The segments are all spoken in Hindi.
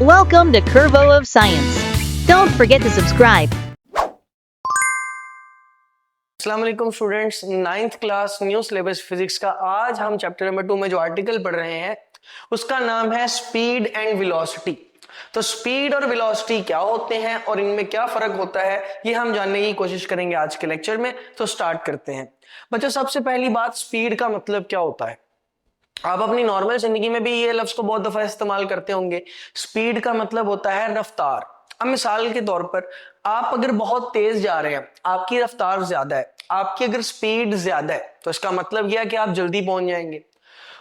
Welcome to Curvo of Science. Don't forget to subscribe. अस्सलाम वालेकुम students, 9th class new syllabus physics का आज हम चैप्टर नंबर 2 में जो आर्टिकल पढ़ रहे हैं उसका नाम है स्पीड एंड वेलोसिटी। तो स्पीड और वेलोसिटी क्या होते हैं और इनमें क्या फर्क होता है ये हम जानने की कोशिश करेंगे आज के लेक्चर में। तो स्टार्ट करते हैं। बच्चों, सबसे पहली बात, स्पीड का मतलब क्या होता है? आप अपनी नॉर्मल जिंदगी में भी ये लफ्ज को बहुत दफा इस्तेमाल करते होंगे। स्पीड का मतलब होता है रफ्तार। अब मिसाल के तौर पर आप अगर बहुत तेज जा रहे हैं, आपकी रफ्तार ज्यादा है, आपकी अगर स्पीड ज्यादा है तो इसका मतलब यह है कि आप जल्दी पहुंच जाएंगे।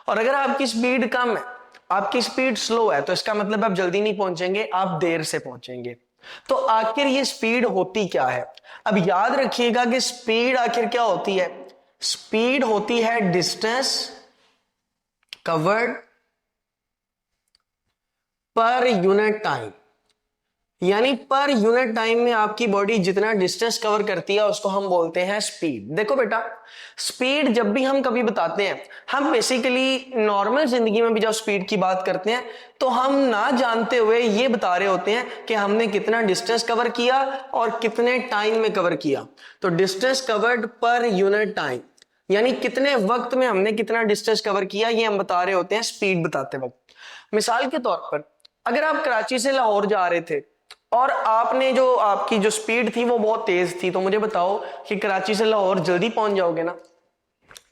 और अगर आपकी स्पीड कम है, आपकी स्पीड स्लो है, तो इसका मतलब आप जल्दी नहीं पहुंचेंगे, आप देर से पहुंचेंगे। तो आखिर ये स्पीड होती क्या है? अब याद रखिएगा कि स्पीड आखिर क्या होती है। स्पीड होती है distance covered per unit time, यानी पर यूनिट टाइम में आपकी बॉडी जितना डिस्टेंस कवर करती है उसको हम बोलते हैं स्पीड। देखो बेटा, स्पीड जब भी हम कभी बताते हैं, हम बेसिकली नॉर्मल जिंदगी में भी जब स्पीड की बात करते हैं तो हम ना जानते हुए ये बता रहे होते हैं कि हमने कितना डिस्टेंस कवर किया और कितने टाइम में कवर किया। तो distance covered per unit time, यानी कितने वक्त में हमने कितना डिस्टेंस कवर किया, ये हम बता रहे होते हैं स्पीड बताते वक्त। मिसाल के तौर पर अगर आप कराची से लाहौर जा रहे थे और आपने जो आपकी जो स्पीड थी वो बहुत तेज थी, तो मुझे बताओ कि कराची से लाहौर जल्दी पहुंच जाओगे ना?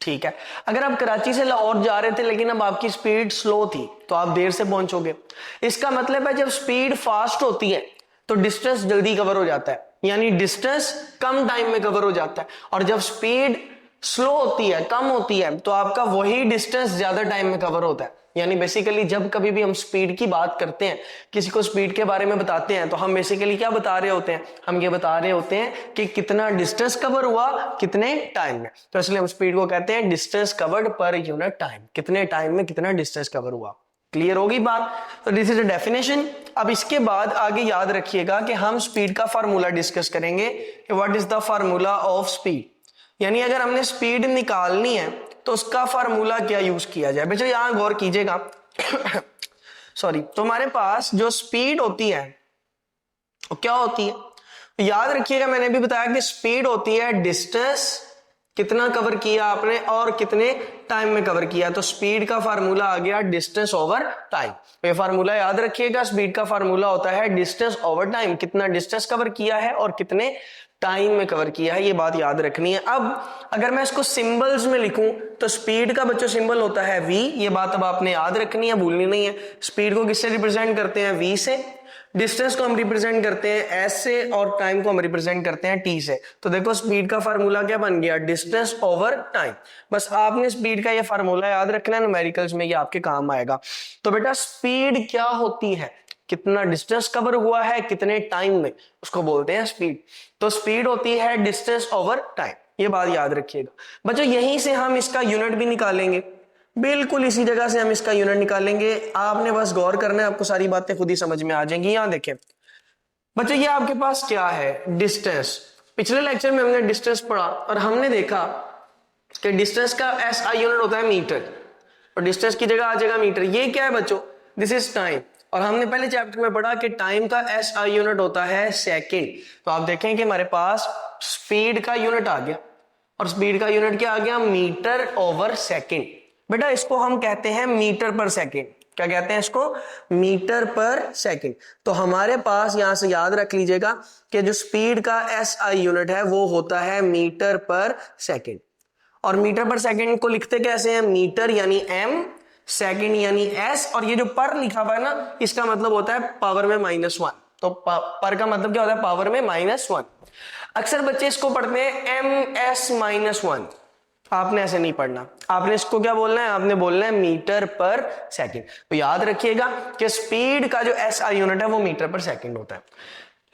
ठीक है। अगर आप कराची से लाहौर जा रहे थे लेकिन अब आपकी स्पीड स्लो थी तो आप देर से पहुंचोगे। इसका मतलब है जब स्पीड फास्ट होती है तो डिस्टेंस जल्दी कवर हो जाता है, यानी डिस्टेंस कम टाइम में कवर हो जाता है। और जब स्पीड स्लो होती है, कम होती है, तो आपका वही डिस्टेंस ज्यादा टाइम में कवर होता है। यानी बेसिकली जब कभी भी हम स्पीड की बात करते हैं, किसी को स्पीड के बारे में बताते हैं, तो हम बेसिकली क्या बता रहे होते हैं? हम ये बता रहे होते हैं कि कितना डिस्टेंस कवर हुआ कितने टाइम में। तो इसलिए हम स्पीड को कहते हैं distance covered per unit time, कितने टाइम में कितना डिस्टेंस कवर हुआ। क्लियर होगी बात? तो दिस इज अ डेफिनेशन। अब इसके बाद आगे याद रखिएगा कि हम स्पीड का फार्मूला डिस्कस करेंगे कि what is the formula of speed, यानी अगर हमने स्पीड निकालनी है तो उसका फार्मूला क्या यूज किया जाए। बेटा यहां गौर कीजिएगा सॉरी। तो हमारे पास जो स्पीड होती है वो क्या होती है? तो याद रखिएगा, मैंने भी बताया कि स्पीड होती है डिस्टेंस कितना कवर किया आपने और कितने टाइम में कवर किया। तो स्पीड का फार्मूला आ गया डिस्टेंस ओवर टाइम। तो ये फार्मूला याद रखिएगा, स्पीड का फार्मूला होता है डिस्टेंस ओवर टाइम, कितना डिस्टेंस कवर किया है और कितने टाइम में कवर किया है, ये बात याद रखनी है। अब अगर मैं इसको सिंबल्स में लिखूं तो स्पीड का बच्चों सिंबल होता है v, ये बात अब आपने याद रखनी है, भूलनी नहीं है। स्पीड को किससे रिप्रेजेंट करते हैं? v से। डिस्टेंस को हम रिप्रेजेंट करते हैं s से और टाइम को हम रिप्रेजेंट करते हैं t से। तो देखो स्पीड का फार्मूला क्या बन गया? Distance over time. बस आपने स्पीड का ये फार्मूला याद रखना है, न्यूमेरिकल्स में ये आपके काम आएगा। तो बेटा स्पीड क्या होती है? कितना डिस्टेंस कवर हुआ है कितने टाइम में, उसको बोलते हैं स्पीड। तो स्पीड होती है डिस्टेंस ओवर टाइम, ये बात याद रखिएगा बच्चों। यहीं से हम इसका यूनिट भी निकालेंगे, बिल्कुल इसी जगह से हम इसका यूनिट निकालेंगे। आपने बस गौर करना है, आपको सारी बातें खुद ही समझ में आ जाएंगी। यहां देखें बच्चों, ये आपके पास क्या है? डिस्टेंस। पिछले लेक्चर में हमने डिस्टेंस पढ़ा और हमने देखा कि डिस्टेंस का SI यूनिट होता है मीटर, और डिस्टेंस की जगह आ जाएगा मीटर। ये क्या है बच्चों? This is time. और हमने पहले चैप्टर में पढ़ा कि टाइम का SI यूनिट होता है सेकंड। तो आप देखें कि हमारे पास स्पीड का यूनिट आ गया, और स्पीड का यूनिट क्या आ गया? Metre over second. बेटा इसको हम कहते हैं मीटर पर सेकंड। क्या कहते हैं इसको? मीटर पर सेकंड। तो हमारे पास यहां से याद रख लीजिएगा कि जो स्पीड का SI यूनिट है वो होता है मीटर पर सेकंड। और मीटर पर सेकंड को लिखते कैसे हैं? मीटर यानी m, सेकंड यानी s, और ये जो पर लिखा हुआ है ना, इसका मतलब होता है पावर में -1। तो पर का मतलब क्या होता है? पावर में -1। अक्सर बच्चे इसको पढ़ते हैं ms-1। आपने ऐसे नहीं पढ़ना, आपने इसको क्या बोलना है? आपने बोलना है मीटर पर सेकंड। तो याद रखिएगा कि स्पीड का जो SI यूनिट है वो मीटर पर सेकंड होता है।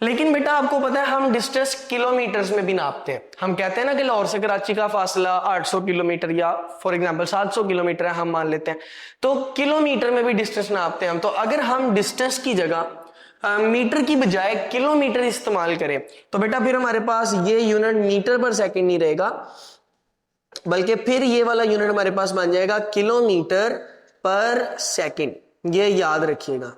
लेकिन बेटा आपको पता है हम डिस्टेंस किलोमीटर्स में भी नापते हैं। हम कहते हैं ना कि लाहौर से कराची का फासला 800 किलोमीटर या फॉर एग्जांपल 700 किलोमीटर है, हम मान लेते हैं, तो किलोमीटर में भी डिस्टेंस नापते हैं हम। तो अगर हम डिस्टेंस की जगह मीटर की बजाय किलोमीटर इस्तेमाल करें तो बेटा फिर हमारे पास ये यूनिट मीटर पर सेकंड नहीं रहेगा, बल्कि फिर ये वाला यूनिट हमारे पास बन जाएगा किलोमीटर पर सेकंड। ये याद रखिएगा,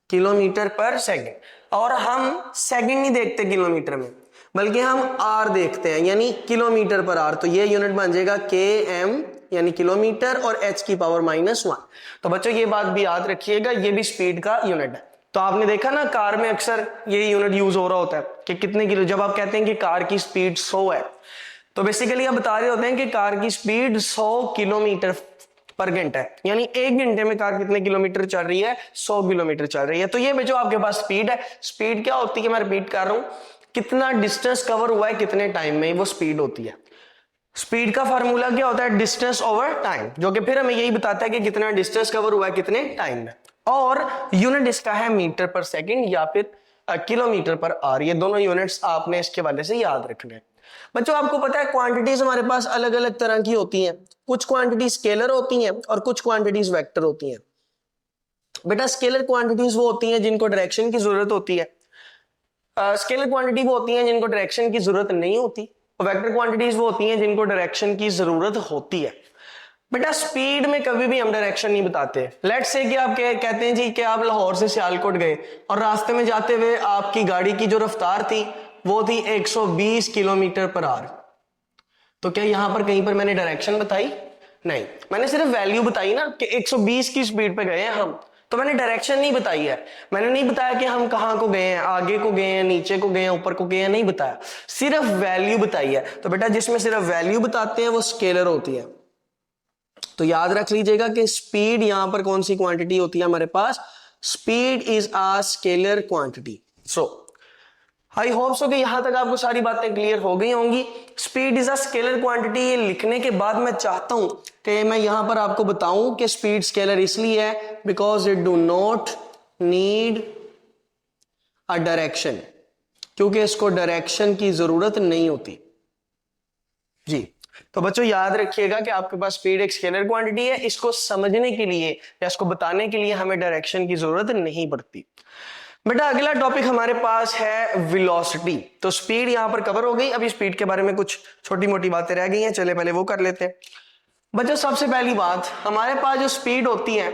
किलोमीटर पर सेकंड। और हम सेकंड नहीं देखते किलोमीटर में, बल्कि हम आर देखते हैं, यानी किलोमीटर पर आर। तो ये यूनिट बन जाएगा के एम, यानी किलोमीटर, और एच की पावर -1। तो बच्चों ये बात भी याद रखिएगा, ये भी स्पीड का यूनिट है। तो आपने देखा ना कार में अक्सर ये यूनिट यूज हो रहा होता है कि कितने किलो, जब आप कहते हैं कि कार की स्पीड 100 है, तो बेसिकली आप बता रहे होते हैं कि कार की स्पीड 100 किलोमीटर पर घंटा है, यानी 1 घंटे में कार कितने किलोमीटर चल रही है, 100 किलोमीटर चल रही है। तो ये जो आपके पास स्पीड है, स्पीड क्या होती है, मैं रिपीट कर रहा हूं, कितना डिस्टेंस कवर हुआ है कितने टाइम में, वो स्पीड होती है। स्पीड का फार्मूला क्या होता है, डिस्टेंस ओवर टाइम, जो कि फिर हमें यही बताता है कि कितना डिस्टेंस कवर हुआ है कितने टाइम में। और यूनिट इसका है मीटर पर सेकंड या फिर किलोमीटर पर आर। ये दोनों यूनिट्स आपने इसके वाले से याद रखने हैं। बच्चों आपको पता है क्वांटिटीज हमारे पास अलग अलग तरह की होती हैं, कुछ क्वांटिटी स्केलर होती हैं और कुछ क्वांटिटीज वेक्टर होती हैं। बेटा स्केलर क्वांटिटीज वो होती हैं जिनको डायरेक्शन की जरूरत होती है, स्केलर क्वांटिटी वो होती हैं जिनको डायरेक्शन की जरूरत नहीं होती, और वेक्टर क्वांटिटीज वो होती हैं जिनको डायरेक्शन की जरूरत होती है। बेटा स्पीड में कभी भी हम डायरेक्शन नहीं बताते। लेट्स से कि आप कहते हैं जी कि आप लाहौर से सियालकोट गए और रास्ते में जाते हुए आपकी गाड़ी की जो रफ्तार थी वो थी 120 किलोमीटर पर आवर। तो क्या यहां पर कहीं पर मैंने डायरेक्शन बताई? नहीं, मैंने सिर्फ वैल्यू बताई ना कि 120 की स्पीड पे गए हैं हम, तो मैंने डायरेक्शन नहीं बताई है। मैंने नहीं बताया कि हम कहां को गए हैं, आगे को गए हैं, नीचे को गए हैं, ऊपर को गए हैं, नहीं बताया, सिर्फ वैल्यू बताई है। तो बेटा जिसमें सिर्फ वैल्यू बताते हैं वो स्केलर होती है। तो याद रख लीजिएगा कि स्पीड यहां पर कौन सी क्वांटिटी होती है हमारे पास, speed is a scalar quantity. So I hope so कि यहां तक आपको सारी बातें क्लियर हो गई होंगी। Speed is a scalar quantity, ये लिखने के बाद मैं चाहता हूं कि मैं यहां पर आपको बताऊं कि स्पीड स्केलर इसलिए है because it do not need a direction, क्योंकि इसको डायरेक्शन की जरूरत नहीं होती जी। तो बच्चों याद रखिएगा कि आपके पास स्पीड एक स्केलर क्वांटिटी है, इसको समझने के लिए या इसको बताने के लिए हमें डायरेक्शन की जरूरत नहीं पड़ती। बेटा अगला टॉपिक हमारे पास है वेलोसिटी। तो स्पीड यहां पर कवर हो गई, अभी स्पीड के बारे में कुछ छोटी मोटी बातें रह गई हैं, चले पहले वो कर लेते हैं। बच्चों सबसे पहली बात, हमारे पास जो स्पीड होती है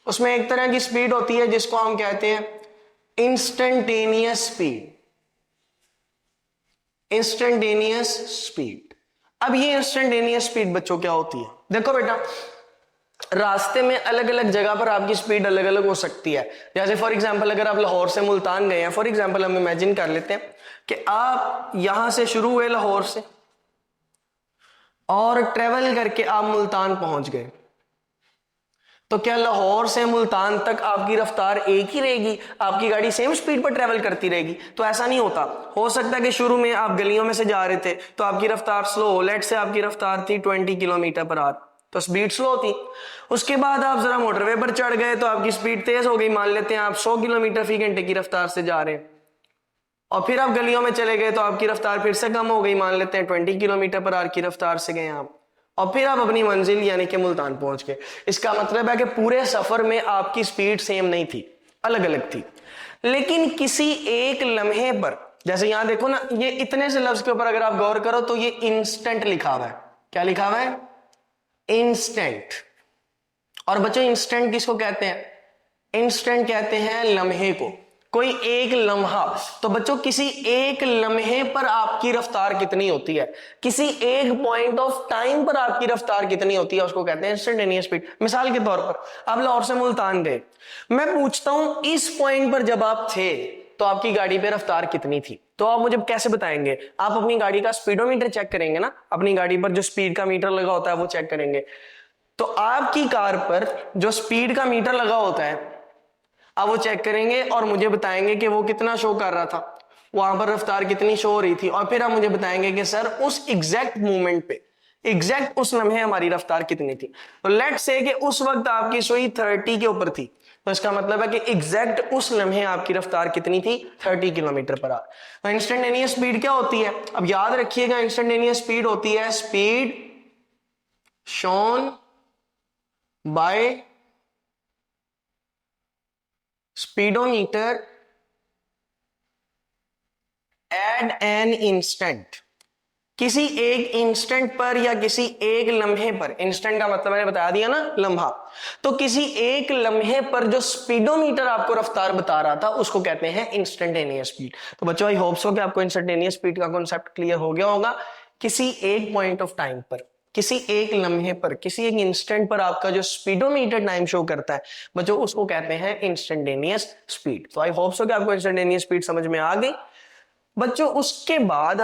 उसमें एक तरह की स्पीड होती है जिसको हम कहते हैं इंस्टेंटेनियस स्पीड। Instantaneous speed. अब ये इंस्टेंटेनियस स्पीड बच्चों क्या होती है, देखो बेटा रास्ते में अलग अलग जगह पर आपकी स्पीड अलग अलग हो सकती है। जैसे फॉर एग्जांपल अगर आप लाहौर से मुल्तान गए हैं, फॉर एग्जांपल हम इमेजिन कर लेते हैं कि आप यहां से शुरू हुए लाहौर से और ट्रेवल करके आप मुल्तान पहुंच गए, तो क्या लाहौर से मुल्तान तक आपकी रफ्तार एक ही रहेगी, आपकी गाड़ी सेम स्पीड पर ट्रेवल करती रहेगी? तो ऐसा नहीं होता। हो सकता है कि शुरू में आप गलियों में से जा रहे थे तो आपकी रफ्तार स्लो हो, लेट से आपकी रफ्तार थी 20 किलोमीटर पर आवर, तो स्पीड स्लो थी। उसके बाद आप जरा मोटरवे पर चढ़ गए तो आपकी स्पीड तेज हो गई, मान लेते हैं आप 100 किलोमीटर फी घंटे की रफ्तार से जा रहे हैं, और फिर आप गलियों में चले गए तो आपकी रफ्तार फिर से कम हो गई, मान लेते हैं 20 किलोमीटर पर आवर की रफ्तार से गए आप, और फिर आप अपनी मंजिल यानी कि मुल्तान पहुंच गए। इसका मतलब है कि पूरे सफर में आपकी स्पीड सेम नहीं थी, अलग अलग थी। लेकिन किसी एक लम्हे पर, जैसे यहां देखो ना, ये इतने से लफ्ज के ऊपर अगर आप गौर करो तो ये इंस्टेंट लिखा हुआ है। क्या लिखा हुआ है? इंस्टेंट। और बच्चों इंस्टेंट किसको कहते हैं? इंस्टेंट कहते हैं लम्हे को, कोई एक लम्हा। तो बच्चों किसी एक लम्हे पर आपकी रफ्तार कितनी होती है, किसी एक पॉइंट ऑफ टाइम पर आपकी रफ्तार कितनी होती है, उसको कहते हैं इंस्टेंटेनियस स्पीड। मिसाल के तौर पर आप लाहौर से मुल्तान गए, मैं पूछता हूं इस पॉइंट पर जब आप थे तो आपकी गाड़ी पे रफ्तार कितनी थी, तो आप मुझे कैसे बताएंगे? आप अपनी गाड़ी का स्पीडोमीटर चेक करेंगे ना, अपनी गाड़ी पर जो स्पीड का मीटर लगा होता है वो चेक करेंगे। तो आपकी कार पर जो स्पीड का मीटर लगा होता है अब वो चेक करेंगे और मुझे बताएंगे कि वो कितना शो कर रहा था, वहां पर रफ्तार कितनी शो हो रही थी, और फिर आप मुझे बताएंगे कि सर उस एग्जैक्ट मोमेंट पे, एग्जैक्ट उस लम्हे हमारी रफ्तार कितनी थी। तो लेट्स से कि उस वक्त आपकी सुई 30 के ऊपर थी, तो इसका मतलब है कि एग्जैक्ट उस लम्हे आपकी रफ्तार कितनी थी, 30 किलोमीटर पर आवर। तो इंस्टेंटेनियस स्पीड क्या होती है? अब याद रखिएगा इंस्टेंटेनियस स्पीड होती है speed shown by speedometer at an instant। किसी एक इंस्टेंट पर या किसी एक लम्हे पर, इंस्टेंट का मतलब मैंने बता दिया ना, लम्हा, तो किसी एक लम्हे पर जो स्पीडोमीटर आपको रफ्तार बता रहा था उसको कहते हैं इंस्टेंटेनियस स्पीड। तो बच्चों आई होप सो कि आपको इंस्टेंटेनियस स्पीड का कॉन्सेप्ट क्लियर हो गया होगा। किसी एक पॉइंट ऑफ टाइम पर, किसी एक लम्हे पर, किसी एक इंस्टेंट पर आपका जो स्पीडोमीटर टाइम शो करता है बच्चों उसको कहते हैं इंस्टेंटेनियस स्पीड। तो आई होप सो कि आपको इंस्टेंटेनियस स्पीड समझ में आ गई। बच्चों उसके बाद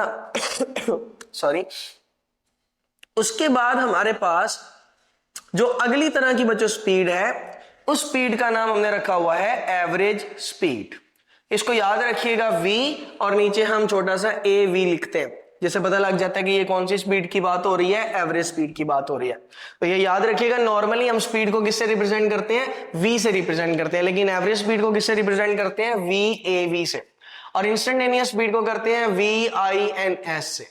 सॉरी उसके बाद हमारे पास जो अगली तरह की बच्चों स्पीड है, उस स्पीड का नाम हमने रखा हुआ है एवरेज स्पीड। इसको याद रखिएगा v, और नीचे हम छोटा सा AV लिखते हैं, जिससे पता लग जाता है कि ये कौन सी स्पीड की बात हो रही है, एवरेज स्पीड की बात हो रही है। तो ये याद रखिएगा, नॉर्मली हम स्पीड को किससे रिप्रेजेंट करते हैं, v से रिप्रेजेंट करते हैं, लेकिन एवरेज स्पीड को किससे रिप्रेजेंट करते हैं, VAV से, और इंस्टेंटेनियस स्पीड को करते हैं VINS से,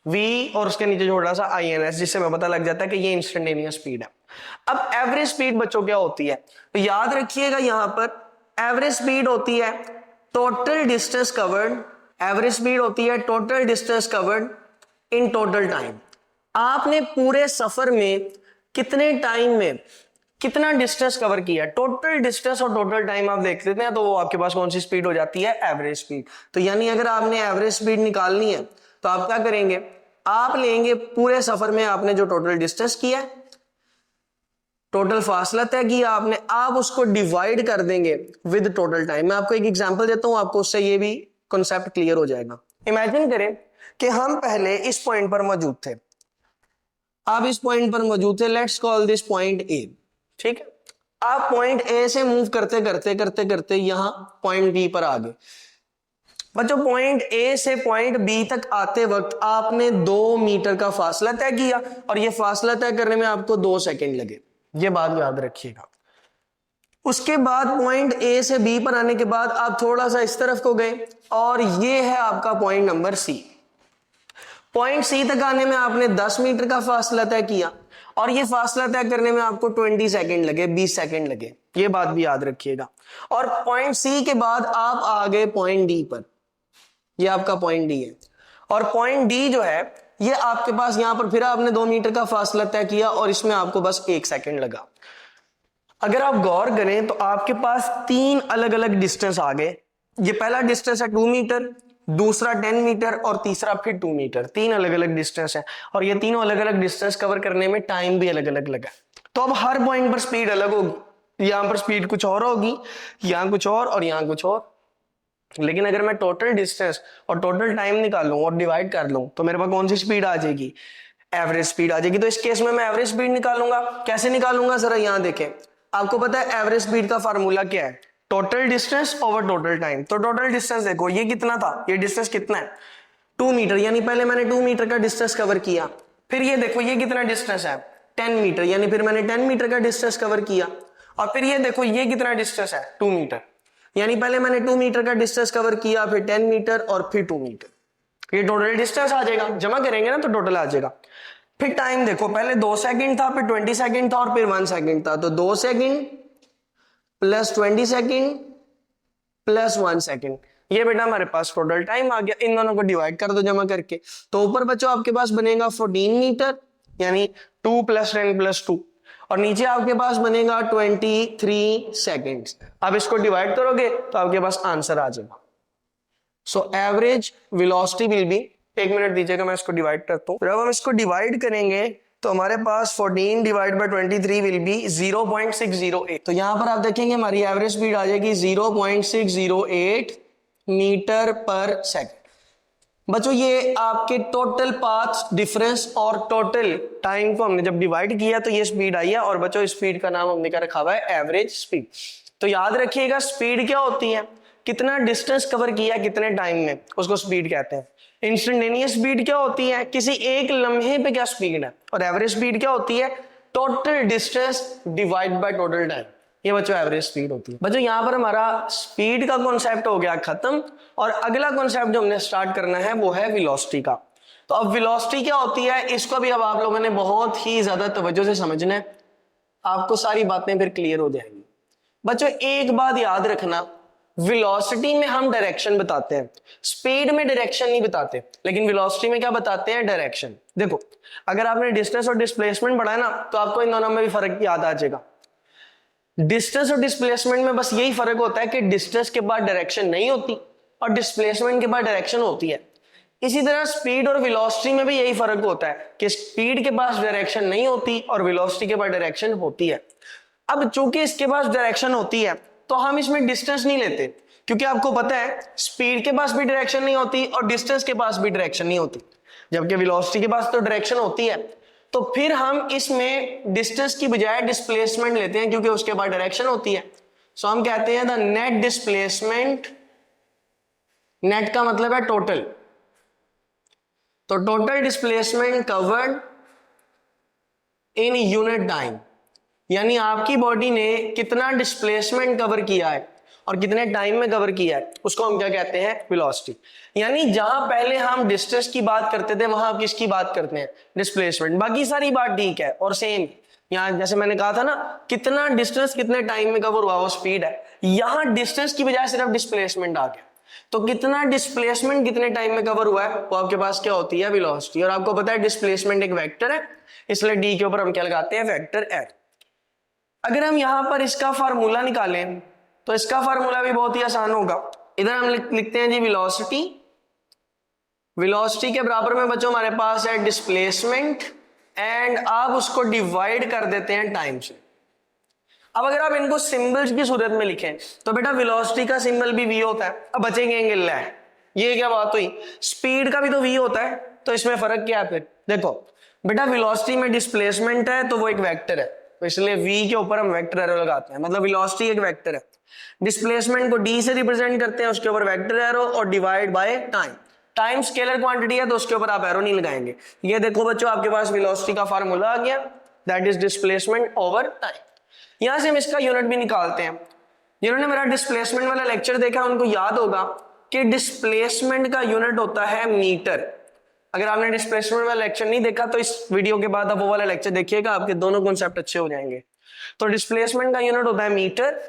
V और उसके नीचे छोटा सा INS, जिससे हमें पता लग जाता है कि ये इंस्टेंटेनियस स्पीड है। अब एवरेज स्पीड बच्चों क्या होती है, तो याद रखिएगा यहां पर एवरेज स्पीड होती है total distance covered, average speed होती है total distance covered in total time. आपने पूरे सफर में कितने टाइम में कितना डिस्टेंस कवर किया, टोटल डिस्टेंस और टोटल टाइम आप देख लेते हैं, तो वो आपके पास कौन सी स्पीड हो जाती है, एवरेज स्पीड। तो यानी अगर आपने एवरेज स्पीड निकालनी है तो आप क्या करेंगे, आप लेंगे पूरे सफर में आपने जो टोटल डिस्टेंस किया, टोटल फासला तय किया आपने, आप उसको डिवाइड कर देंगे विद टोटल टाइम। मैं आपको एक एग्जांपल देता हूं, आपको उससे ये भी कॉन्सेप्ट क्लियर हो जाएगा। इमेजिन करें कि हम पहले इस पॉइंट पर मौजूद थे, आप इस पॉइंट पर मौजूद थे, let's call this point A, ठीक है। आप पॉइंट ए से मूव करते करते करते करते यहां पॉइंट बी पर आ गए। बच्चों पॉइंट ए से पॉइंट बी तक आते वक्त आपने 2 मीटर का फासला तय किया, और यह फासला तय करने में आपको 2 सेकंड लगे, ये बात याद रखिएगा। उसके बाद पॉइंट ए से बी पर आने के बाद आप थोड़ा सा इस तरफ को गए, और ये है आपका point number C. Point C तक आने में आपने 10 मीटर का फासला तय किया, और ये फासला तय करने में आपको 20 सेकंड लगे, 20 सेकंड लगे, ये बात भी याद रखिएगा। और पॉइंट सी के बाद आप आ गए पॉइंट डी पर, ये आपका पॉइंट डी है, और पॉइंट डी जो है ये आपके पास यहां पर फिर आपने 2 मीटर का फासला तय किया, और इसमें आपको बस 1 सेकंड लगा। अगर आप गौर करें तो आपके पास 3 अलग अलग डिस्टेंस आ गए। ये पहला डिस्टेंस है 2 मीटर, दूसरा 10 मीटर, और तीसरा फिर 2 मीटर। 3 अलग अलग डिस्टेंस है, और ये तीनों अलग अलग डिस्टेंस कवर करने में टाइम भी अलग अलग लगा। तो अब हर पॉइंट पर स्पीड अलग होगी, यहां पर स्पीड कुछ और होगी, यहां कुछ और यहां कुछ और। लेकिन अगर मैं टोटल डिस्टेंस और टोटल टाइम निकालूं और डिवाइड कर लूं तो मेरे पास कौन सी स्पीड आ जाएगी, एवरेज स्पीड आ जाएगी। तो इस केस में मैं एवरेज स्पीड निकालूंगा, कैसे निकालूंगा जरा यहां देखें। आपको पता है एवरेज स्पीड का फार्मूला क्या है, total distance over total time. तो टोटल डिस्टेंस देखो ये कितना था, ये डिस्टेंस कितना है 2 मीटर, यानी पहले मैंने 2 मीटर का डिस्टेंस कवर किया। फिर ये देखो ये कितना डिस्टेंस है 10 मीटर, यानी फिर मैंने 10 मीटर का डिस्टेंस कवर किया। और फिर ये देखो ये कितना डिस्टेंस है 2 मीटर, यानी पहले मैंने 2 मीटर का डिस्टेंस कवर किया, फिर 10 मीटर और फिर 2 मीटर। ये टोटल डिस्टेंस आ जाएगा, जमा करेंगे ना तो टोटल आ जाएगा। फिर टाइम देखो, पहले 2 सेकंड था, फिर 20 सेकंड था, और फिर 1 सेकंड था। तो 2 second plus 20 second plus 1 second, ये बेटा हमारे पास टोटल टाइम आ गया। इन दोनों को डिवाइड कर दो जमा करके, तो ऊपर बच्चों आपके पास बनेगा 14 मीटर, यानी 2 + 10 + 2, और नीचे आपके पास बनेगा 23 सेकेंड्स। आप इसको डिवाइड करोगे तो आपके पास आंसर आ जाएगा। So average velocity will be, 1 minute दीजिएगा मैं इसको डिवाइड करता हूं। जब हम इसको डिवाइड करेंगे तो हमारे पास 14 डिवाइड बाय 23 विल बी 0.608। तो यहां पर आप देखेंगे हमारी एवरेज स्पीड आ जाएगी 0.608 मीटर पर सेकंड। बच्चों ये आपके टोटल पाथ डिफरेंस और टोटल टाइम को हमने जब डिवाइड किया तो ये स्पीड आई है, और बच्चों इस स्पीड का नाम हमने क्या रखा हुआ है, एवरेज स्पीड। तो याद रखिएगा स्पीड क्या होती है, कितना डिस्टेंस कवर किया कितने टाइम में, उसको स्पीड कहते हैं। इंस्टेंटेनियस स्पीड क्या होती है, किसी एक लम्हे पे क्या स्पीड है, और एवरेज स्पीड क्या होती है, total distance divide by total time. ये बच्चों एवरेज स्पीड होती है। बच्चों यहाँ पर हमारा स्पीड का कॉन्सेप्ट हो गया खत्म, और अगला कॉन्सेप्ट जो हमने स्टार्ट करना है वो है वेलोसिटी का। तो अब वेलोसिटी क्या होती है, इसको भी अब आप लोगों ने बहुत ही ज्यादा तवज्जो से समझना है, आपको सारी बातें फिर क्लियर हो जाएंगी। बच्चों एक बात याद रखना, वेलोसिटी में हम डायरेक्शन बताते हैं, स्पीड में डायरेक्शन नहीं बताते, लेकिन वेलोसिटी में क्या बताते हैं, डायरेक्शन। देखो अगर आपने डिस्टेंस और डिस्प्लेसमेंट पढ़ा है ना, तो आपको इन दोनों में भी फर्क याद आ जाएगा। डिस्टेंस और डिस्प्लेसमेंट में बस यही फर्क होता है कि डिस्टेंस के बाद डायरेक्शन नहीं होती और डिस्प्लेसमेंट के बाद डायरेक्शन होती है। इसी तरह स्पीड और वेलोसिटी में भी यही फर्क होता है कि स्पीड के पास डायरेक्शन नहीं होती और वेलोसिटी के पास डायरेक्शन होती है। अब चूंकि इसके पास डायरेक्शन होती है तो हम इसमें डिस्टेंस नहीं लेते, क्योंकि आपको पता है स्पीड के पास भी डायरेक्शन नहीं होती और डिस्टेंस के पास भी डायरेक्शन नहीं होती, जबकि वेलोसिटी के पास तो डायरेक्शन होती है। तो फिर हम इसमें डिस्टेंस की बजाय डिस्प्लेसमेंट लेते हैं, क्योंकि उसके बाद डायरेक्शन होती है। सो हम कहते हैं द नेट डिस्प्लेसमेंट, नेट का मतलब है टोटल, तो total displacement covered in unit time, यानी आपकी बॉडी ने कितना डिस्प्लेसमेंट कवर किया है और कितने टाइम में कवर किया है, उसको हम क्या कहते हैं, वेलोसिटी। यानी जहां पहले हम डिस्टेंस की बात करते थे वहां आप किसकी बात करते हैं, डिस्प्लेसमेंट। बाकी सारी बात ठीक है और सेम, यहाँ जैसे मैंने कहा था ना कितना डिस्टेंस कितने टाइम में कवर हुआ वो स्पीड है, यहाँ डिस्टेंस की बजाय सिर्फ डिस्प्लेसमेंट आ गया। तो कितना डिस्प्लेसमेंट कितने टाइम में कवर हुआ है वो आपके पास क्या होती है, वेलोसिटी। और आपको पता है डिस्प्लेसमेंट एक वेक्टर है, इसलिए डी के ऊपर हम क्या लगाते हैं, वेक्टर एफ। अगर हम यहां पर इसका फार्मूला निकालें तो इसका फार्मूला भी बहुत ही आसान होगा। इधर हम लिखते हैं जी वेलोसिटी, वेलोसिटी के बराबर में बच्चों हमारे पास है डिस्प्लेसमेंट, एंड आप उसको डिवाइड कर देते हैं टाइम से। अब अगर आप इनको सिंबल्स की सूरत में लिखें तो बेटा वेलोसिटी का सिंबल भी v होता है। अब बचेंगे ला है, ये क्या बात हुई, स्पीड का भी तो v होता है, तो इसमें फर्क क्या है फिर। देखो बेटा वेलोसिटी में डिस्प्लेसमेंट है तो वो एक वेक्टर है, तो इसलिए v के ऊपर हम वेक्टर एरो लगाते हैं, मतलब वेलोसिटी एक वेक्टर है। डिस्प्लेसमेंट को d से रिप्रेजेंट करते हैं, उसके ऊपर वेक्टर एरो, और divide by time. Time scalar quantity है तो उसके ऊपर आप एरो नहीं लगाएंगे। ये देखो बच्चों आपके पास वेलोसिटी का फार्मूला आ गया, that is displacement over time. यहां से हम इसका यूनिट भी निकालते हैं। जिन्होंने मेरा डिस्प्लेसमेंट वाला लेक्चर देखा उनको याद होगा कि डिस्प्लेसमेंट का यूनिट होता है मीटर। अगर आपने डिस्प्लेसमेंट वाला लेक्चर नहीं देखा तो इस वीडियो के बाद आप वो वाला लेक्चर देखिएगा, आपके दोनों कॉन्सेप्ट अच्छे हो जाएंगे। तो डिस्प्लेसमेंट का यूनिट होता है मीटर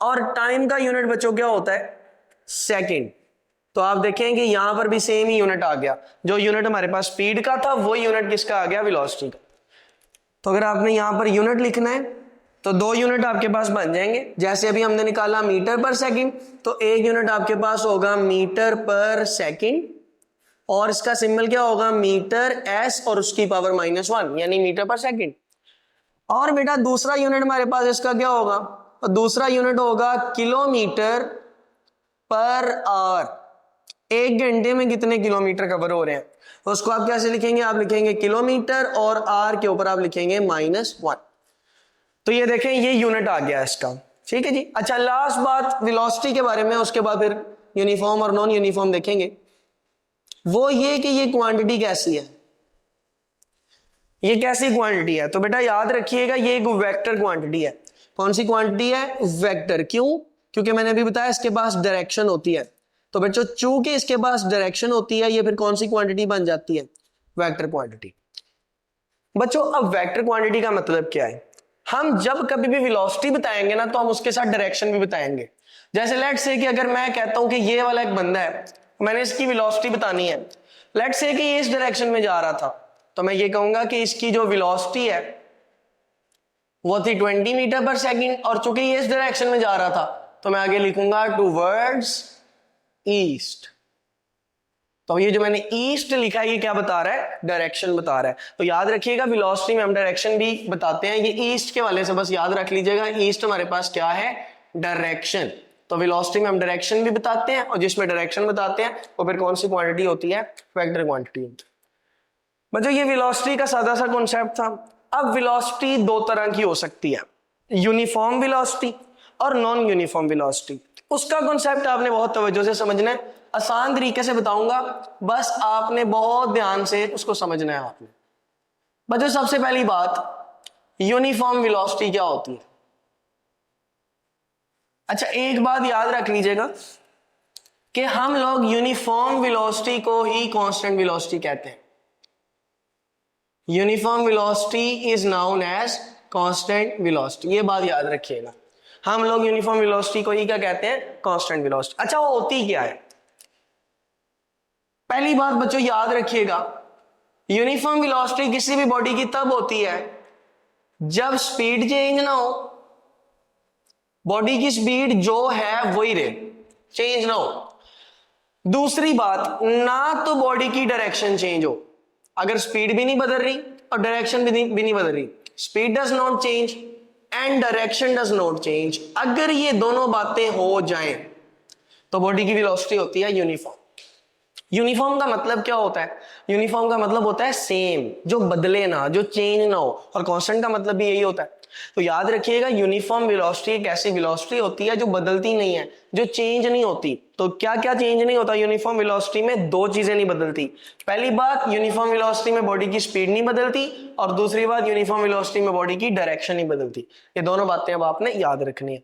और टाइम का यूनिट बच्चों क्या होता है, सेकेंड। तो आप देखें कि यहां पर भी सेम ही यूनिट आ गया, जो यूनिट हमारे पास स्पीड का था वो यूनिट किसका आ गया, वेलोसिटी का। तो अगर आपने यहां पर यूनिट लिखना है तो दो यूनिट आपके पास बन जाएंगे। जैसे अभी हमने निकाला मीटर पर सेकंड, तो एक यूनिट आपके पास होगा मीटर पर सेकंड, और इसका सिंबल क्या होगा, मीटर एस और उसकी पावर -1, यानी मीटर पर सेकंड। और बेटा दूसरा यूनिट हमारे पास इसका क्या होगा, तो दूसरा यूनिट होगा किलोमीटर पर आवर। एक घंटे में कितने किलोमीटर कवर हो रहे हैं, तो उसको आप कैसे लिखेंगे, आप लिखेंगे किलोमीटर और आर के ऊपर आप लिखेंगे -1। तो ये देखें ये यूनिट आ गया इसका, ठीक है जी। अच्छा लास्ट बात वेलोसिटी के बारे में, उसके बाद फिर यूनिफॉर्म और नॉन यूनिफॉर्म देखेंगे। वो ये कि ये क्वांटिटी कैसी है, ये कैसी क्वांटिटी है। तो बेटा याद रखिएगा ये एक वेक्टर क्वांटिटी है। कौन सी क्वांटिटी है, वेक्टर। क्यों, क्योंकि मैंने अभी बताया इसके पास डायरेक्शन होती है। तो बच्चों चूंकि इसके पास डायरेक्शन होती है ये फिर कौन सी क्वांटिटी बन जाती है, वेक्टर क्वांटिटी। बच्चों अब वेक्टर क्वांटिटी का मतलब क्या है, हम जब कभी भी वेलोसिटी बताएंगे ना तो हम उसके साथ डायरेक्शन भी बताएंगे। जैसे लेट्स से कि अगर मैं कहता हूं कि ये वाला एक बंदा है, मैंने इसकी वेलोसिटी बतानी है। लेट्स से कि ये इस डायरेक्शन में जा रहा था, तो मैं ये कहूंगा कि इसकी जो वेलोसिटी है वो थी 20 मीटर पर सेकंड, और चूंकि ये इस डायरेक्शन में जा रहा था तो मैं आगे लिखूंगा टूवर्ड्स ईस्ट। तो ये जो मैंने ईस्ट लिखा है ये क्या बता रहा है, डायरेक्शन बता रहा है। तो याद रखिएगा वेलोसिटी में हम डायरेक्शन भी बताते हैं, ये ईस्ट के वाले से बस याद रख लीजिएगा, ईस्ट हमारे पास क्या है, डायरेक्शन। तो वेलोसिटी में हम डायरेक्शन भी बताते हैं, और जिसमें डायरेक्शन बताते हैं वो फिर कौन सी क्वांटिटी होती है, वेक्टर क्वांटिटी होती है। बच्चों ये वेलोसिटी का सादा सा कॉन्सेप्ट था। अब वेलोसिटी दो तरह की हो सकती है, यूनिफॉर्म वेलोसिटी और नॉन यूनिफॉर्म वेलोसिटी। उसका कॉन्सेप्ट आपने बहुत तवज्जो से समझना है, आसान तरीके से बताऊंगा, बस आपने बहुत ध्यान से उसको समझना है आपने। बच्चों सबसे पहली बात, यूनिफॉर्म वेलोसिटी क्या होती है। अच्छा एक बात याद रख लीजिएगा कि हम लोग यूनिफॉर्म वेलोसिटी को ही कांस्टेंट वेलोसिटी कहते हैं। Uniform velocity is known as constant velocity, ये बात याद रखिएगा। हम लोग यूनिफॉर्म वेलोसिटी को ही क्या कहते हैं, कांस्टेंट वेलोसिटी। अच्छा, वो होती क्या है? पहली बात बच्चों याद रखिएगा, यूनिफॉर्म वेलोसिटी किसी भी बॉडी की तब होती है जब स्पीड चेंज ना हो, बॉडी की स्पीड जो है वही रहे, चेंज ना हो। दूसरी बात, ना तो बॉडी की डायरेक्शन चेंज हो, अगर स्पीड भी नहीं बदल रही और डायरेक्शन भी नहीं बदल रही, speed does not change and direction does not change, अगर ये दोनों बातें हो जाएं तो बॉडी की वेलोसिटी होती है यूनिफॉर्म। यूनिफॉर्म का मतलब क्या होता है? यूनिफॉर्म का मतलब होता है सेम, जो बदले ना, जो चेंज ना हो, और कांस्टेंट का मतलब भी यही होता है। तो याद रखिएगा, यूनिफॉर्म वेलोसिटी एक ऐसी वेलोसिटी होती है जो बदलती नहीं है, जो चेंज नहीं होती। तो क्या क्या चेंज नहीं होता यूनिफॉर्म वेलोसिटी में? दो चीजें नहीं बदलती। पहली बात, यूनिफॉर्म वेलोसिटी में बॉडी की स्पीड नहीं बदलती, और दूसरी बात, यूनिफॉर्म वेलोसिटी में बॉडी की डायरेक्शन नहीं बदलती। ये दोनों बातें अब आपने याद रखनी है।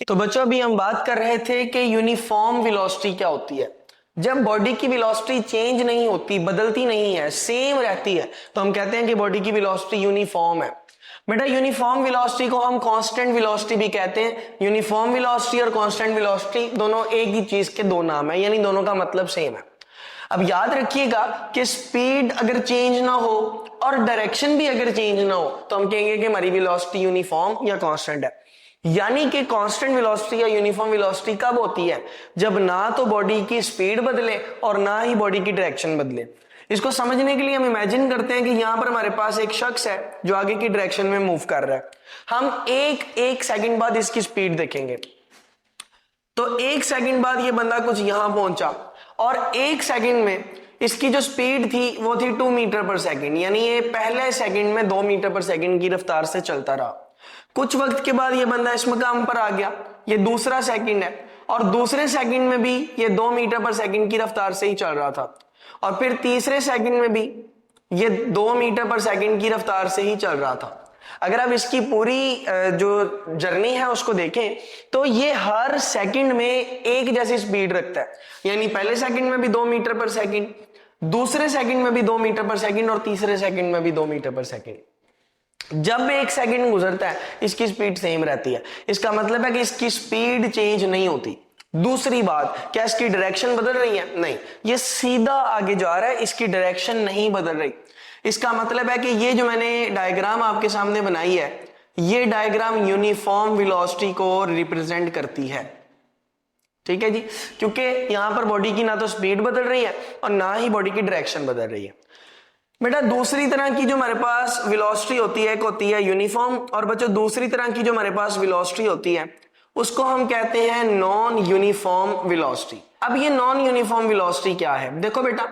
तो बच्चों, अभी हम बात कर रहे थे कि यूनिफॉर्म वेलोसिटी क्या होती है। जब बॉडी की वेलोसिटी चेंज नहीं होती, बदलती नहीं है, सेम रहती है, तो हम कहते हैं कि बॉडी की वेलोसिटी यूनिफॉर्म है। बेटा, यूनिफॉर्म वेलोसिटी को हम कांस्टेंट वेलोसिटी भी कहते हैं। यूनिफॉर्म वेलोसिटी और कांस्टेंट वेलोसिटी दोनों एक ही चीज के दो नाम है, यानी दोनों का मतलब सेम है। अब याद रखिएगा कि स्पीड अगर चेंज ना हो और डायरेक्शन भी अगर चेंज ना हो तो हम कहेंगे कि हमारी वेलोसिटी यूनिफॉर्म या कांस्टेंट है। यानी कि कांस्टेंट वेलोसिटी या यूनिफॉर्म वेलोसिटी कब होती है? जब ना तो बॉडी की स्पीड बदले और ना ही बॉडी की डायरेक्शन बदले। इसको समझने के लिए हम इमेजिन करते हैं कि यहां पर हमारे पास एक शख्स है जो आगे की डायरेक्शन में मूव कर रहा है। हम एक सेकंड बाद इसकी स्पीड देखेंगे, तो एक सेकंड बाद ये बंदा कुछ यहां पहुंचा और एक सेकंड में इसकी जो स्पीड थी वो थी 2 मीटर पर सेकंड, यानी ये पहले सेकंड में 2 मीटर पर सेकंड की रफ्तार से चलता रहा। कुछ वक्त के बाद ये बंदा इस मकाम पर आ गया, ये दूसरा सेकंड है, और दूसरे सेकंड में भी ये 2 मीटर पर सेकंड की रफ्तार से ही चल रहा था, और फिर तीसरे सेकंड में भी ये 2 मीटर पर सेकंड की रफ्तार से ही चल रहा था। अगर आप इसकी पूरी जो जर्नी है उसको देखें तो ये हर सेकंड में एक जैसी स्पीड रखता है, यानी पहले सेकंड में भी 2 मीटर पर सेकंड, दूसरे सेकंड में भी 2 मीटर पर सेकंड, और तीसरे सेकंड में भी 2 मीटर पर सेकंड। जब एक सेकंड गुजरता है इसकी स्पीड सेम रहती है। इसका मतलब है कि इसकी स्पीड चेंज नहीं होती। दूसरी बात, क्या इसकी डायरेक्शन बदल रही है? नहीं, ये सीधा आगे जा रहा है, इसकी डायरेक्शन नहीं बदल रही। इसका मतलब है कि ये जो मैंने डायग्राम आपके सामने बनाई है, ये डायग्राम यूनिफॉर्म वेलोसिटी को रिप्रेजेंट करती है। ठीक है जी, क्योंकि यहां पर बॉडी की ना तो स्पीड बदल रही है और ना ही बॉडी की डायरेक्शन बदल रही है। बेटा, दूसरी तरह की जो हमारे पास वेलोसिटी होती है, एक होती है यूनिफॉर्म, और बच्चों दूसरी तरह की जो हमारे पास वेलोसिटी होती है उसको हम कहते हैं नॉन यूनिफॉर्म वेलोसिटी। अब ये नॉन यूनिफॉर्म वेलोसिटी क्या है? देखो बेटा,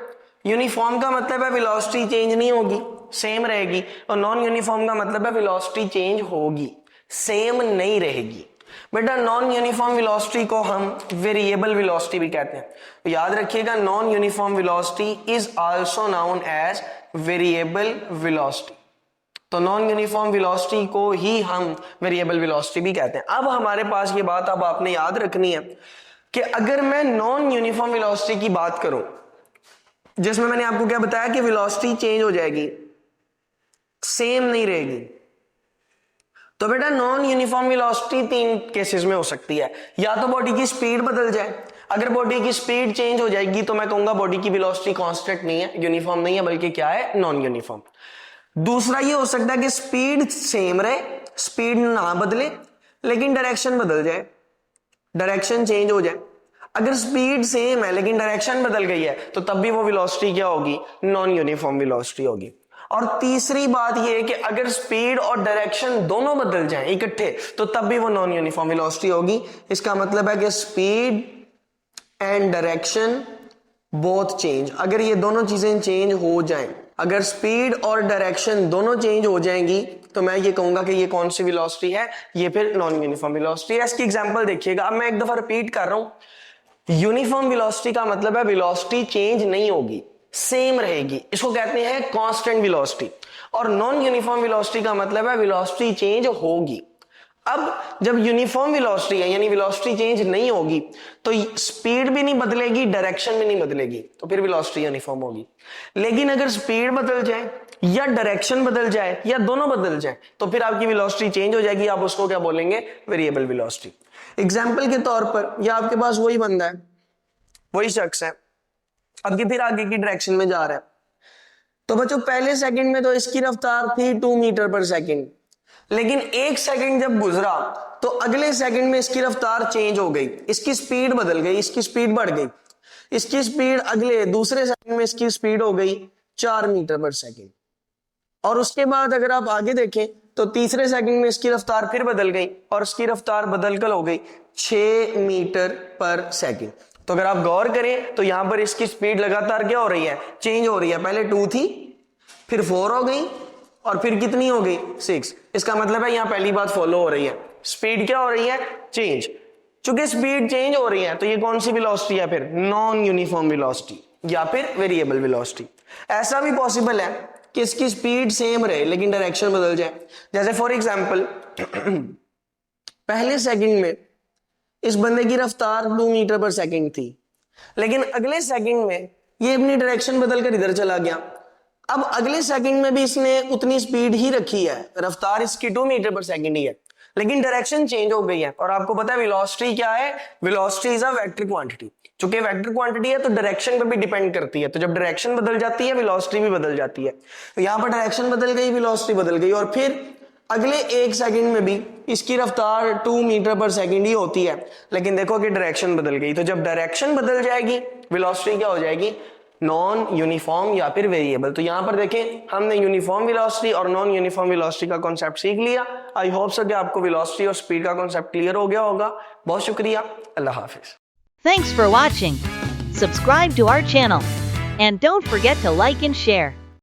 यूनिफॉर्म का मतलब है वेलोसिटी चेंज नहीं होगी, सेम रहेगी, और नॉन यूनिफॉर्म का मतलब है वेलोसिटी चेंज होगी, सेम नहीं रहेगी। बेटा, नॉन यूनिफॉर्म वेलोसिटी को हम वेरिएबल वेलोसिटी भी कहते हैं। तो याद रखिएगा, non uniform velocity is also known as variable velocity. तो नॉन यूनिफॉर्म वेलोसिटी को ही हम वेरिएबल वेलोसिटी भी कहते हैं। अब हमारे पास ये बात अब आपने याद रखनी है कि अगर मैं नॉन यूनिफॉर्म वेलोसिटी की बात करूं, जिसमें मैंने आपको क्या बताया कि वेलोसिटी चेंज हो जाएगी, सेम नहीं रहेगी, तो बेटा नॉन यूनिफॉर्म वेलोसिटी 3 केसेस में हो सकती है। या तो बॉडी की स्पीड बदल जाए, अगर बॉडी की स्पीड चेंज हो जाएगी तो मैं कहूंगा बॉडी की वेलोसिटी कांस्टेंट नहीं है, यूनिफॉर्म नहीं है, बल्कि क्या है, नॉन यूनिफॉर्म। दूसरा ये हो सकता है कि स्पीड सेम रहे, स्पीड ना बदले, लेकिन डायरेक्शन बदल जाए, डायरेक्शन चेंज हो जाए। अगर स्पीड सेम है लेकिन डायरेक्शन बदल गई है तो तब भी वो वेलोसिटी क्या होगी, नॉन यूनिफॉर्म वेलोसिटी होगी। और तीसरी बात ये है कि अगर स्पीड और डायरेक्शन दोनों बदल जाएं इकट्ठे तो तब भी वो नॉन यूनिफॉर्म वेलोसिटी होगी। इसका मतलब है कि speed and direction both change, अगर ये दोनों चीजें चेंज हो जाएं, अगर स्पीड और डायरेक्शन दोनों चेंज हो जाएंगी तो मैं ये कहूंगा कि ये कौन सी वेलोसिटी है, ये फिर नॉन यूनिफॉर्म वेलोसिटी है। इसकी एग्जांपल देखिएगा, अब मैं एक दफा रिपीट कर रहा हूं। यूनिफॉर्म वेलोसिटी का मतलब है वेलोसिटी चेंज नहीं होगी, सेम रहेगी, इसको कहते हैं कांस्टेंट वेलोसिटी। और नॉन यूनिफॉर्म वेलोसिटी का मतलब है वेलोसिटी चेंज होगी। अब जब यूनिफॉर्म वेलोसिटी है यानी वेलोसिटी चेंज नहीं होगी तो स्पीड भी नहीं बदलेगी, डायरेक्शन भी नहीं बदलेगी, तो फिर वेलोसिटी यूनिफॉर्म होगी। लेकिन अगर स्पीड बदल जाए या डायरेक्शन बदल जाए या दोनों बदल जाए तो फिर आपकी वेलोसिटी चेंज हो जाएगी, आप उसको क्या बोलेंगे, वेरिएबल वेलोसिटी। एग्जाम्पल के तौर पर या आपके पास वही बंदा है, वही शख्स है, अब ये फिर आगे की डायरेक्शन में जा रहा है, तो बच्चों पहले सेकंड में तो इसकी रफ्तार थी 2 मीटर पर सेकंड, लेकिन एक सेकंड जब गुजरा तो अगले सेकंड में इसकी रफ्तार चेंज हो गई, इसकी स्पीड बदल गई, इसकी स्पीड बढ़ गई, इसकी स्पीड अगले दूसरे सेकंड में इसकी स्पीड हो गई 4 मीटर पर सेकंड। और उसके बाद अगर आप आगे देखें तो तीसरे सेकंड में इसकी रफ्तार फिर बदल गई और इसकी रफ्तार बदलकर हो गई 6 मीटर पर सेकंड। तो अगर आप गौर करें तो यहां पर इसकी स्पीड लगातार क्या हो रही है, चेंज हो रही है, पहले 2 थी, फिर 4 हो गई और फिर कितनी हो गई, 6। इसका मतलब है यहां पहली बात फॉलो हो रही है, स्पीड क्या हो रही है, चेंज। चूंकि स्पीड चेंज हो रही है तो ये कौन सी वेलोसिटी है फिर, नॉन यूनिफॉर्म वेलोसिटी या फिर वेरिएबल वेलोसिटी। ऐसा भी पॉसिबल है कि इसकी स्पीड सेम रहे लेकिन डायरेक्शन बदल जाए। जैसे फॉर एग्जांपल पहले सेकंड में इस बंदे की रफ्तार 2 मीटर पर सेकंड थी, लेकिन अगले सेकंड में ये अपनी डायरेक्शन बदलकर इधर चला गया। अब अगले सेकंड में भी इसने उतनी स्पीड ही रखी है, रफ्तार इसकी 2 मीटर पर सेकंड ही है, लेकिन डायरेक्शन चेंज हो गई है। और आपको पता है वेलोसिटी क्या है, velocity is a vector quantity. चूंकि वेक्टर क्वांटिटी है तो डायरेक्शन पर भी डिपेंड करती है, तो जब डायरेक्शन बदल जाती है वेलोसिटी भी बदल जाती है। तो यहां पर डायरेक्शन बदल गई, वेलोसिटी बदल गई, और फिर अगले एक सेकंड में भी इसकी रफ्तार 2 मीटर पर सेकंड ही होती है, लेकिन देखो कि डायरेक्शन बदल गई। तो जब डायरेक्शन बदल जाएगी वेलोसिटी क्या हो जाएगी, नॉन यूनिफॉर्म या फिर वेरिएबल। तो यहां पर देखें हमने यूनिफॉर्म वेलोसिटी और नॉन यूनिफॉर्म वेलोसिटी का कॉन्सेप्ट सीख लिया। आई होप सो कि आपको वेलोसिटी और स्पीड का कॉन्सेप्ट क्लियर हो गया होगा। बहुत शुक्रिया, अल्लाह हाफिज। Thanks for watching. Subscribe to our channel. And don't forget to like and share.